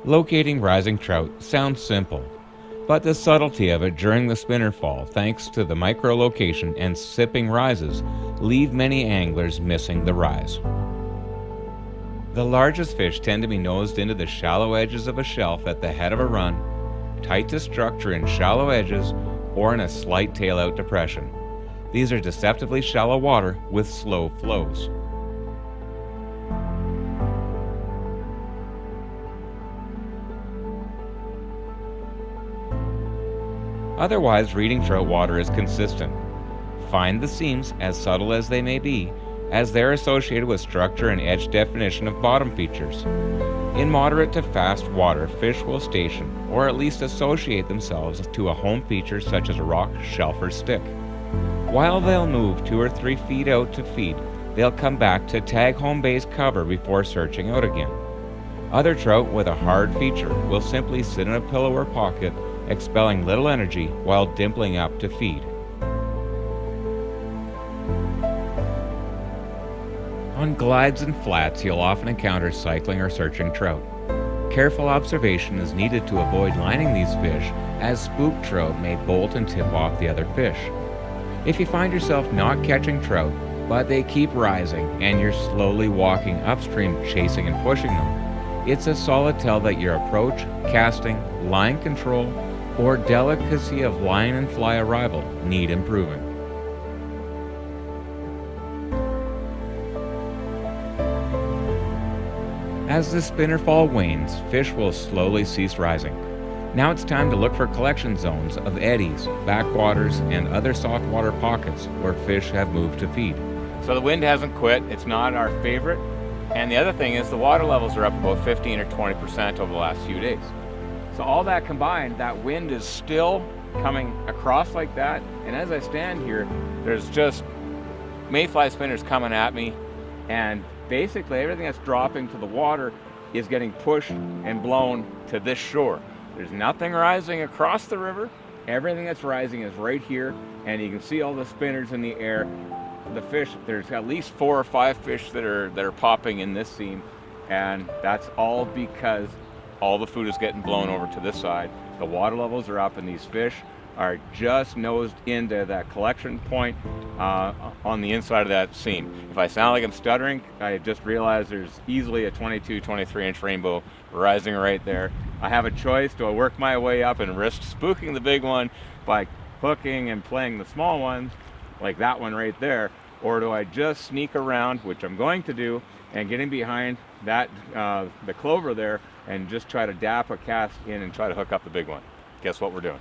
Locating rising trout sounds simple, but the subtlety of it during the spinner fall, thanks to the micro-location and sipping rises, leave many anglers missing the rise. The largest fish tend to be nosed into the shallow edges of a shelf at the head of a run, tight to structure in shallow edges, or in a slight tail-out depression. These are deceptively shallow water with slow flows. Otherwise, reading trout water is consistent. Find the seams, as subtle as they may be, as they're associated with structure and edge definition of bottom features. In moderate to fast water, fish will station, or at least associate themselves to a home feature such as a rock, shelf, or stick. While they'll move 2 or 3 feet out to feed, they'll come back to tag home base cover before searching out again. Other trout with a hard feature will simply sit in a pillow or pocket, expelling little energy while dimpling up to feed. On glides and flats, you'll often encounter cycling or searching trout. Careful observation is needed to avoid lining these fish, as spooked trout may bolt and tip off the other fish. If you find yourself not catching trout, but they keep rising and you're slowly walking upstream chasing and pushing them, it's a solid tell that your approach, casting, line control, or delicacy of line and fly arrival need improving. As the spinner fall wanes, fish will slowly cease rising. Now it's time to look for collection zones of eddies, backwaters, and other saltwater pockets where fish have moved to feed. So the wind hasn't quit, it's not our favorite, and the other thing is the water levels are up about 15 or 20% over the last few days. So all that combined, that wind is still coming across like that, and as I stand here, there's just mayfly spinners coming at me, and basically everything that's dropping to the water is getting pushed and blown to this shore. There's nothing rising across the river. Everything that's rising is right here, and you can see all the spinners in the air. The fish, there's at least 4 or 5 fish that are popping in this seam, and that's all because all the food is getting blown over to this side. The water levels are up, and these fish are just nosed into that collection point on the inside of that seam. If I sound like I'm stuttering, I just realized there's easily a 22, 23-inch rainbow rising right there. I have a choice. Do I work my way up and risk spooking the big one by hooking and playing the small ones, like that one right there, or do I just sneak around, which I'm going to do, and getting behind that the clover there and just try to dap a cast in and try to hook up the big one? Guess what we're doing?